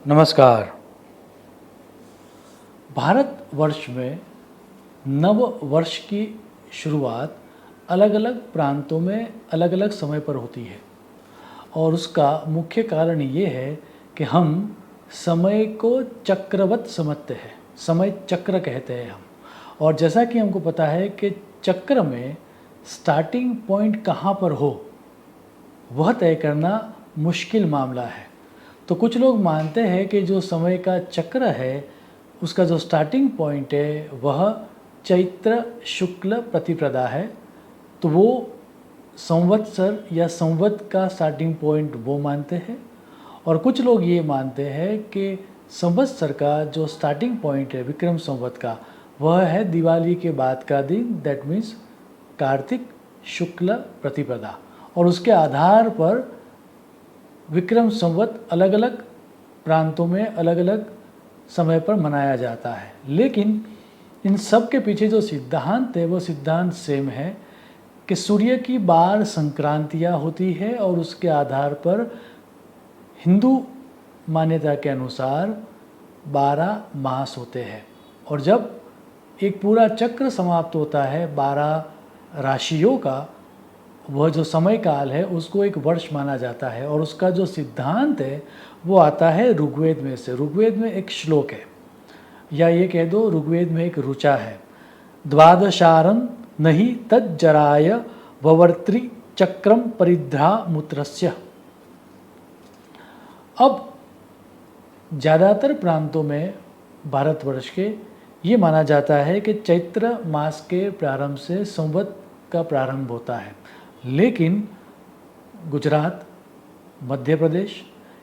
नमस्कार। भारतवर्ष में नव वर्ष की शुरुआत अलग अलग प्रांतों में अलग अलग समय पर होती है और उसका मुख्य कारण ये है कि हम समय को चक्रवत समझते हैं, समय चक्र कहते हैं हम। और जैसा कि हमको पता है कि चक्र में स्टार्टिंग पॉइंट कहाँ पर हो वह तय करना मुश्किल मामला है। तो कुछ लोग मानते हैं कि जो समय का चक्र है उसका जो स्टार्टिंग पॉइंट है वह चैत्र शुक्ल प्रतिपदा है, तो वो संवत्सर या संवत का स्टार्टिंग पॉइंट वो मानते हैं। और कुछ लोग ये मानते हैं कि संवत्सर का जो स्टार्टिंग पॉइंट है विक्रम संवत का वह है दिवाली के बाद का दिन, दैट मीन्स कार्तिक शुक्ल प्रतिपदा। और उसके आधार पर विक्रम संवत अलग अलग प्रांतों में अलग अलग समय पर मनाया जाता है, लेकिन इन सब के पीछे जो सिद्धांत है वो सिद्धांत सेम है कि सूर्य की 12 संक्रांतियाँ होती है और उसके आधार पर हिंदू मान्यता के अनुसार 12 मास होते हैं। और जब एक पूरा चक्र समाप्त होता है 12 राशियों का, वह जो समय काल है उसको एक वर्ष माना जाता है। और उसका जो सिद्धांत है वो आता है ऋग्वेद में से। ऋग्वेद में एक श्लोक है, या ये कह दो ऋग्वेद में एक ऋचा है, द्वादशारन नहीं तज्जराय ववर्त्री चक्रम परिध्रामुत्रस्य। अब ज़्यादातर प्रांतों में भारतवर्ष के ये माना जाता है कि चैत्र मास के प्रारंभ से संवत का प्रारंभ होता है, लेकिन गुजरात, मध्य प्रदेश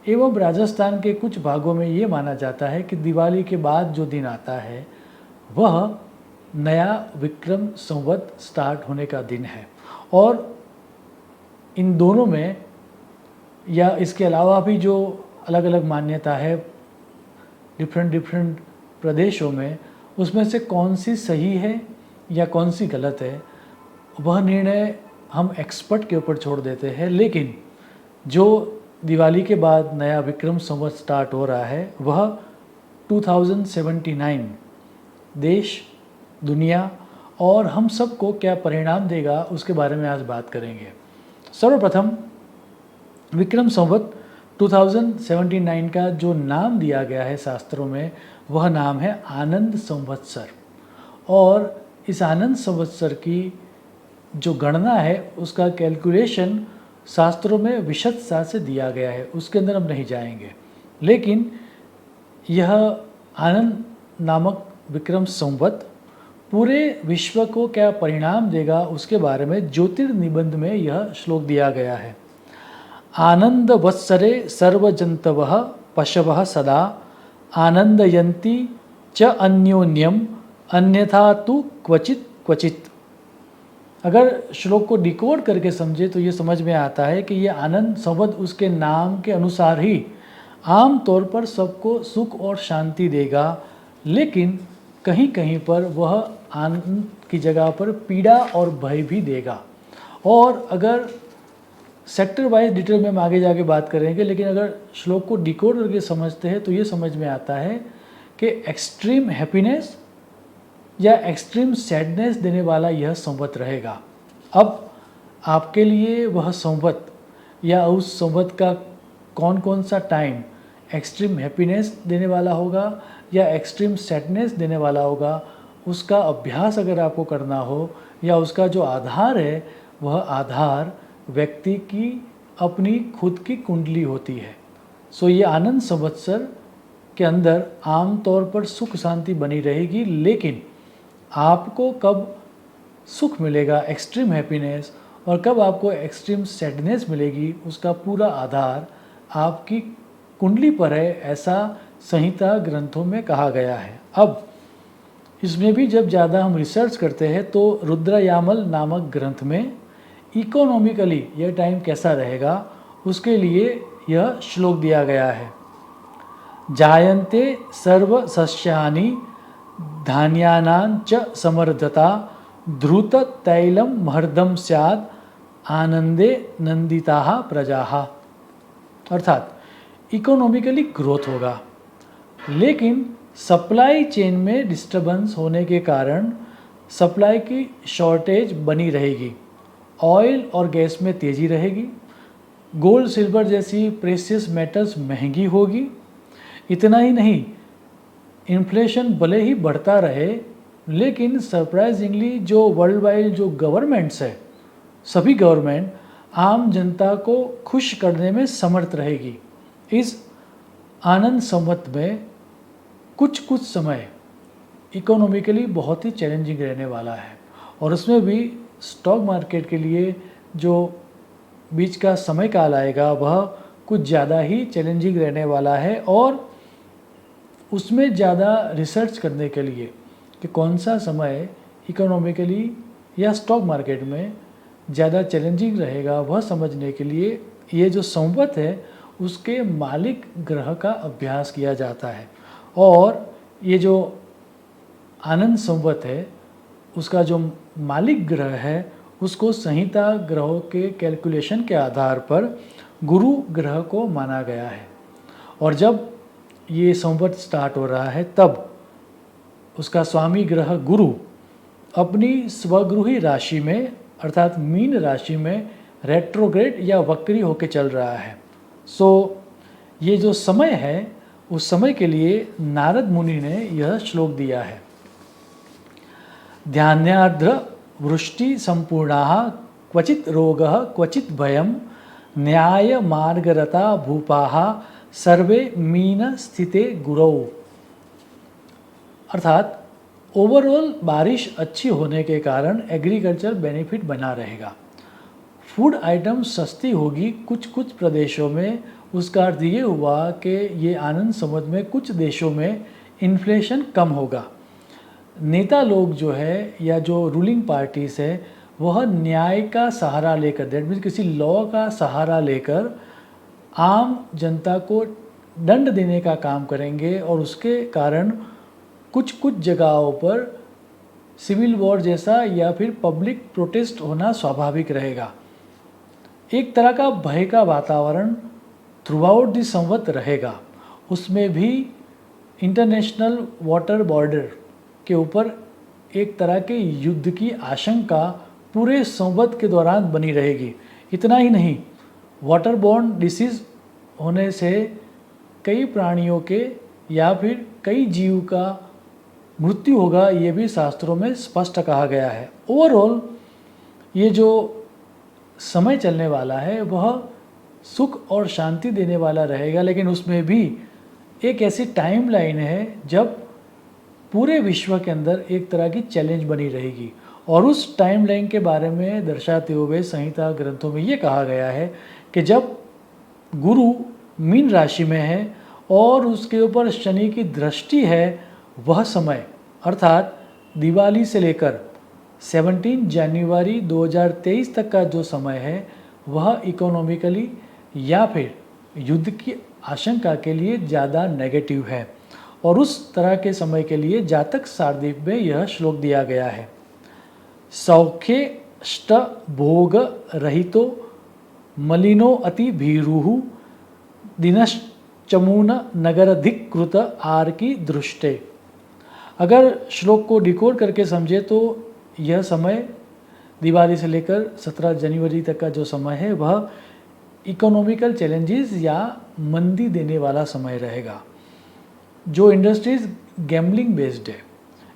एवं राजस्थान के कुछ भागों में ये माना जाता है कि दिवाली के बाद जो दिन आता है वह नया विक्रम संवत स्टार्ट होने का दिन है। और इन दोनों में या इसके अलावा भी जो अलग अलग मान्यता है डिफरेंट प्रदेशों में, उसमें से कौन सी सही है या कौन सी गलत है वह निर्णय हम एक्सपर्ट के ऊपर छोड़ देते हैं। लेकिन जो दिवाली के बाद नया विक्रम संवत स्टार्ट हो रहा है वह 2079 देश, दुनिया और हम सबको क्या परिणाम देगा उसके बारे में आज बात करेंगे। सर्वप्रथम विक्रम संवत 2079 का जो नाम दिया गया है शास्त्रों में वह नाम है आनंद संवत्सर। और इस आनंद संवत्सर की जो गणना है उसका कैलकुलेशन शास्त्रों में विशदता से दिया गया है, उसके अंदर हम नहीं जाएंगे। लेकिन यह आनंद नामक विक्रम संवत पूरे विश्व को क्या परिणाम देगा उसके बारे में ज्योतिर्निबंध में यह श्लोक दिया गया है। आनंद वत्सरे सर्वजंतवः पशवः सदा आनंदयन्ति च अन्योन्यम अन्यथा तु क्वचित क्वचित। अगर श्लोक को डिकोड करके समझे तो ये समझ में आता है कि ये आनंद संवत उसके नाम के अनुसार ही आम तौर पर सबको सुख और शांति देगा, लेकिन कहीं कहीं पर वह आनंद की जगह पर पीड़ा और भय भी देगा। और अगर सेक्टर वाइज डिटेल में हम आगे जाके बात करेंगे, लेकिन अगर श्लोक को डिकोड करके समझते हैं तो ये समझ में आता है कि एक्सट्रीम हैप्पीनेस या एक्सट्रीम सैडनेस देने वाला यह संवत रहेगा। अब आपके लिए वह संवत या उस संवत का कौन कौन सा टाइम एक्सट्रीम हैप्पीनेस देने वाला होगा या एक्सट्रीम सैडनेस देने वाला होगा, उसका अभ्यास अगर आपको करना हो या उसका जो आधार है वह आधार व्यक्ति की अपनी खुद की कुंडली होती है। सो ये आनंद संवत्सर के अंदर आम तौर पर सुख शांति बनी रहेगी, लेकिन आपको कब सुख मिलेगा एक्सट्रीम हैप्पीनेस और कब आपको एक्सट्रीम सैडनेस मिलेगी उसका पूरा आधार आपकी कुंडली पर है, ऐसा संहिता ग्रंथों में कहा गया है। अब इसमें भी जब ज़्यादा हम रिसर्च करते हैं तो रुद्रयामल नामक ग्रंथ में इकोनॉमिकली यह टाइम कैसा रहेगा उसके लिए यह श्लोक दिया गया है। जायन्ते सर्व सस्यानि धान्यानां च समर्धता ध्रुत तैलम महर्दम स्याद आनंदे नंदिता प्रजाः। अर्थात इकोनॉमिकली ग्रोथ होगा, लेकिन सप्लाई चेन में डिस्टरबेंस होने के कारण सप्लाई की शॉर्टेज बनी रहेगी, ऑयल और गैस में तेज़ी रहेगी, गोल्ड सिल्वर जैसी प्रेशियस मेटल्स महंगी होगी। इतना ही नहीं, इन्फ्लेशन भले ही बढ़ता रहे, लेकिन सरप्राइजिंगली जो वर्ल्ड वाइड जो गवर्नमेंट्स है, सभी गवर्नमेंट आम जनता को खुश करने में समर्थ रहेगी। इस आनंद संवत में कुछ समय इकोनॉमिकली बहुत ही चैलेंजिंग रहने वाला है, और उसमें भी स्टॉक मार्केट के लिए जो बीच का समय काल आएगा वह कुछ ज़्यादा ही चैलेंजिंग रहने वाला है। और उसमें ज़्यादा रिसर्च करने के लिए कि कौन सा समय इकोनॉमिकली या स्टॉक मार्केट में ज़्यादा चैलेंजिंग रहेगा, वह समझने के लिए ये जो संवत है उसके मालिक ग्रह का अभ्यास किया जाता है। और ये जो आनंद संवत है उसका जो मालिक ग्रह है उसको संहिता ग्रहों के कैलकुलेशन के आधार पर गुरु ग्रह को माना गया है। और जब ये संवत स्टार्ट हो रहा है तब उसका स्वामी ग्रह गुरु अपनी स्वगृही राशि में अर्थात मीन राशि में रेट्रोग्रेड या वक्री होकर चल रहा है। ये जो समय है उस समय के लिए नारद मुनि ने यह श्लोक दिया है। ध्यानार्द्र वृष्टि संपूर्णाः क्वचित रोगः क्वचित भयम न्याय मार्गरता भूपाः सर्वे मीन स्थिते गुरौ। अर्थात ओवरऑल बारिश अच्छी होने के कारण एग्रीकल्चर बेनिफिट बना रहेगा, फूड आइटम सस्ती होगी कुछ प्रदेशों में। उसका अर्थ ये हुआ कि ये आनंद संवत में कुछ देशों में इन्फ्लेशन कम होगा। नेता लोग जो है या जो रूलिंग पार्टीज है वह न्याय का सहारा लेकर, दैट मीन्स किसी लॉ का सहारा लेकर आम जनता को दंड देने का काम करेंगे, और उसके कारण कुछ जगहों पर सिविल वॉर जैसा या फिर पब्लिक प्रोटेस्ट होना स्वाभाविक रहेगा। एक तरह का भय का वातावरण थ्रू आउट दिस संवत रहेगा। उसमें भी इंटरनेशनल वाटर बॉर्डर के ऊपर एक तरह के युद्ध की आशंका पूरे संवत के दौरान बनी रहेगी। इतना ही नहीं, वाटर बॉर्न डिसीज होने से कई प्राणियों के या फिर कई जीव का मृत्यु होगा, ये भी शास्त्रों में स्पष्ट कहा गया है। ओवरऑल ये जो समय चलने वाला है वह सुख और शांति देने वाला रहेगा, लेकिन उसमें भी एक ऐसी टाइम लाइन है जब पूरे विश्व के अंदर एक तरह की चैलेंज बनी रहेगी। और उस टाइम लाइन के बारे में दर्शाते हुए संहिता ग्रंथों में ये कहा गया है कि जब गुरु मीन राशि में है और उसके ऊपर शनि की दृष्टि है, वह समय अर्थात दिवाली से लेकर 17 जनवरी 2023 तक का जो समय है वह इकोनॉमिकली या फिर युद्ध की आशंका के लिए ज़्यादा नेगेटिव है। और उस तरह के समय के लिए जातक शार्दीप में यह श्लोक दिया गया है। सौख्यष्ट भोग रहितो मलिनो अति भीरुः दिनश्चमून नगरधिकृत आर की दृष्टे। अगर श्लोक को डिकोड करके समझे तो यह समय दिवाली से लेकर 17 जनवरी तक का जो समय है वह इकोनॉमिकल चैलेंजेस या मंदी देने वाला समय रहेगा। जो इंडस्ट्रीज गैम्बलिंग बेस्ड है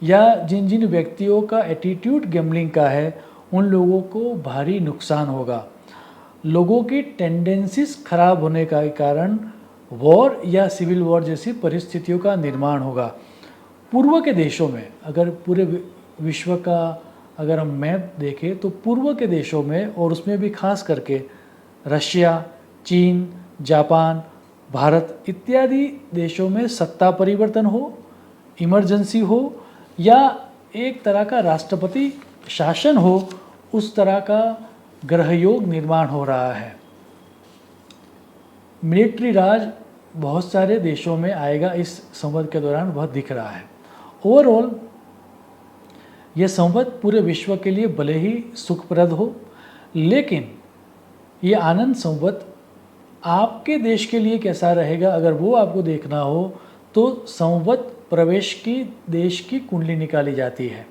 या जिन व्यक्तियों का एटीट्यूड गैम्बलिंग का है उन लोगों को भारी नुकसान होगा। लोगों की टेंडेंसीज खराब होने का कारण वॉर या सिविल वॉर जैसी परिस्थितियों का निर्माण होगा। पूर्व के देशों में, अगर पूरे विश्व का अगर हम मैप देखें तो पूर्व के देशों में, और उसमें भी खास करके रशिया, चीन, जापान, भारत इत्यादि देशों में सत्ता परिवर्तन हो, इमरजेंसी हो या एक तरह का राष्ट्रपति शासन हो, उस तरह का ग्रहयोग निर्माण हो रहा है। मिलिट्री राज बहुत सारे देशों में आएगा इस संवत के दौरान, वह दिख रहा है। ओवरऑल यह संवत पूरे विश्व के लिए भले ही सुखप्रद हो, लेकिन ये आनंद संवत आपके देश के लिए कैसा रहेगा, अगर वो आपको देखना हो तो संवत प्रवेश की देश की कुंडली निकाली जाती है।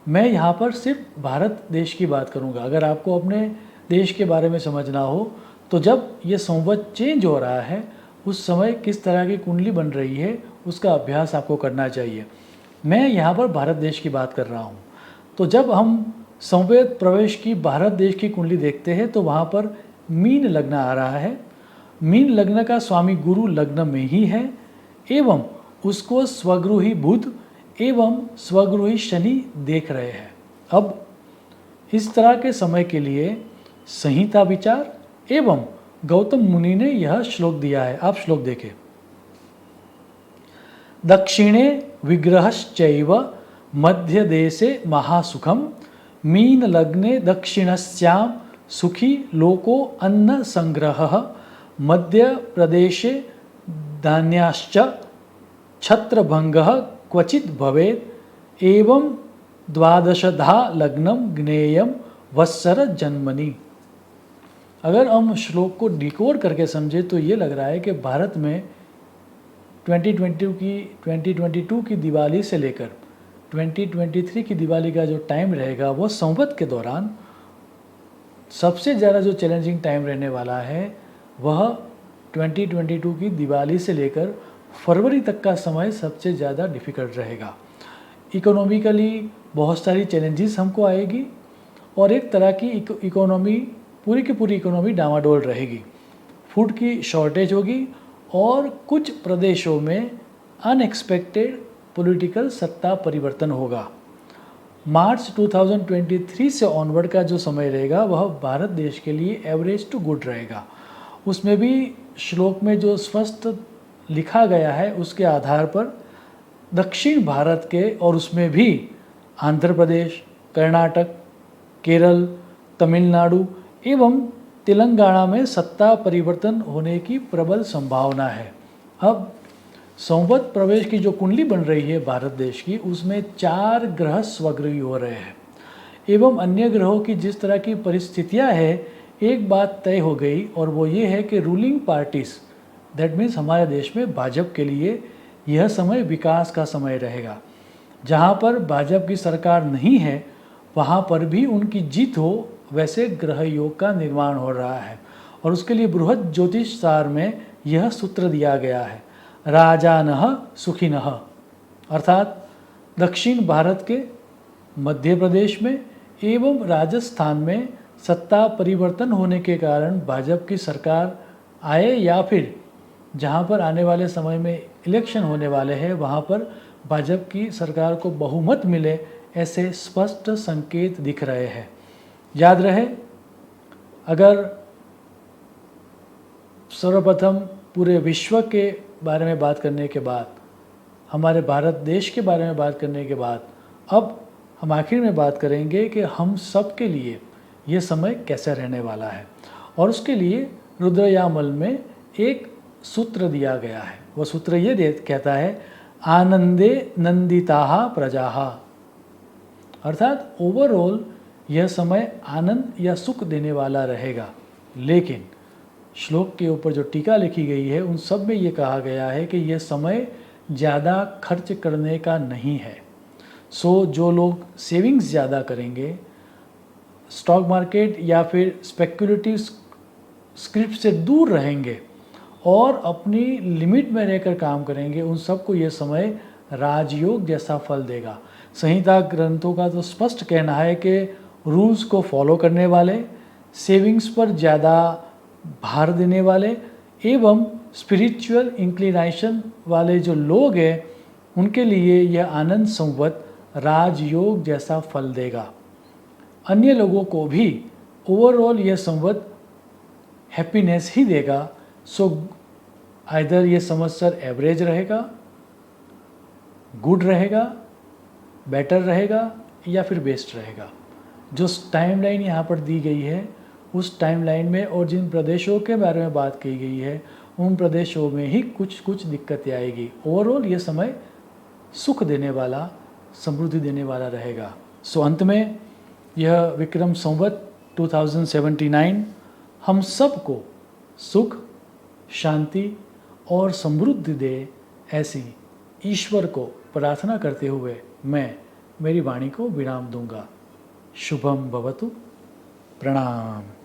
मैं यहाँ पर सिर्फ भारत देश की बात करूँगा। अगर आपको अपने देश के बारे में समझना हो तो जब ये संवत चेंज हो रहा है उस समय किस तरह की कुंडली बन रही है उसका अभ्यास आपको करना चाहिए। मैं यहाँ पर भारत देश की बात कर रहा हूँ। तो जब हम संवत प्रवेश की भारत देश की कुंडली देखते हैं तो वहाँ पर मीन लग्न आ रहा है। मीन लग्न का स्वामी गुरु लग्न में ही है एवं उसको स्वगृही बुध एवं स्वगृही शनि देख रहे हैं। अब इस तरह के समय के लिए संहिता विचार एवं गौतम मुनि ने यह श्लोक दिया है। आप श्लोक देखें। दक्षिणे विग्रहश्चैव मध्य देशे महासुखम मीन लग्ने दक्षिणस्याम सुखी लोको अन्न संग्रह मध्य प्रदेशे धान्याश्च छत्रभंगः क्वचित भवेत् एवं द्वादशधा लग्नम ज्ञेयम वत्सर जन्मनि। अगर हम श्लोक को डिकोड करके समझे तो ये लग रहा है कि भारत में 2022 की दिवाली से लेकर 2023 की दिवाली का जो टाइम रहेगा वो संवत के दौरान सबसे ज़्यादा जो चैलेंजिंग टाइम रहने वाला है वह 2022 की दिवाली से लेकर फरवरी तक का समय सबसे ज़्यादा डिफ़िकल्ट रहेगा। इकोनॉमिकली बहुत सारी चैलेंजेस हमको आएगी और एक तरह की इकोनॉमी पूरी की पूरी इकोनॉमी डामाडोल रहेगी। फूड की शॉर्टेज होगी और कुछ प्रदेशों में अनएक्सपेक्टेड पॉलिटिकल सत्ता परिवर्तन होगा। मार्च 2023 से ऑनवर्ड का जो समय रहेगा वह भारत देश के लिए एवरेज टू गुड रहेगा। उसमें भी श्लोक में जो स्पष्ट लिखा गया है उसके आधार पर दक्षिण भारत के और उसमें भी आंध्र प्रदेश, कर्नाटक, केरल, तमिलनाडु एवं तेलंगाना में सत्ता परिवर्तन होने की प्रबल संभावना है। अब संवत प्रवेश की जो कुंडली बन रही है भारत देश की उसमें 4 ग्रह स्वगृही हो रहे हैं एवं अन्य ग्रहों की जिस तरह की परिस्थितियां है एक बात तय हो गई और वो ये है कि रूलिंग पार्टीज दैट मीन्स हमारे देश में भाजपा के लिए यह समय विकास का समय रहेगा। जहाँ पर भाजपा की सरकार नहीं है वहाँ पर भी उनकी जीत हो वैसे ग्रह योग का निर्माण हो रहा है और उसके लिए बृहद ज्योतिष सार में यह सूत्र दिया गया है, राजानः सुखिनः। अर्थात दक्षिण भारत के मध्य प्रदेश में एवं राजस्थान में सत्ता परिवर्तन होने के कारण भाजपा की सरकार आए या फिर जहां पर आने वाले समय में इलेक्शन होने वाले हैं वहां पर भाजपा की सरकार को बहुमत मिले, ऐसे स्पष्ट संकेत दिख रहे हैं। याद रहे, अगर सर्वप्रथम पूरे विश्व के बारे में बात करने के बाद, हमारे भारत देश के बारे में बात करने के बाद, अब हम आखिर में बात करेंगे कि हम सब के लिए ये समय कैसे रहने वाला है। और उसके लिए रुद्रयामल में एक सूत्र दिया गया है। वह सूत्र ये कहता है, आनंदे नंदिताः प्रजाः। अर्थात ओवरऑल यह समय आनंद या सुख देने वाला रहेगा। लेकिन श्लोक के ऊपर जो टीका लिखी गई है उन सब में ये कहा गया है कि यह समय ज़्यादा खर्च करने का नहीं है। सो जो लोग सेविंग्स ज़्यादा करेंगे, स्टॉक मार्केट या फिर स्पेकुलेटिव स्क्रिप्ट से दूर रहेंगे और अपनी लिमिट में रहकर काम करेंगे, उन सबको ये समय राजयोग जैसा फल देगा। संहिता ग्रंथों का तो स्पष्ट कहना है कि रूल्स को फॉलो करने वाले, सेविंग्स पर ज़्यादा भार देने वाले एवं स्पिरिचुअल इंक्लिनेशन वाले जो लोग हैं उनके लिए यह आनंद संवत राजयोग जैसा फल देगा। अन्य लोगों को भी ओवरऑल यह संवत हैप्पीनेस ही देगा। सो आइदर ये संवत्सर एवरेज रहेगा, गुड रहेगा, बेटर रहेगा या फिर बेस्ट रहेगा। जो टाइमलाइन यहाँ पर दी गई है उस टाइमलाइन में और जिन प्रदेशों के बारे में बात की गई है उन प्रदेशों में ही कुछ कुछ दिक्कतें आएगी। ओवरऑल ये समय सुख देने वाला, समृद्धि देने वाला रहेगा। सो अंत में यह विक्रम संवत 2079 हम सबको सुख शांति और समृद्धि दे, ऐसी ईश्वर को प्रार्थना करते हुए मैं मेरी वाणी को विराम दूंगा। शुभम भवतु। प्रणाम।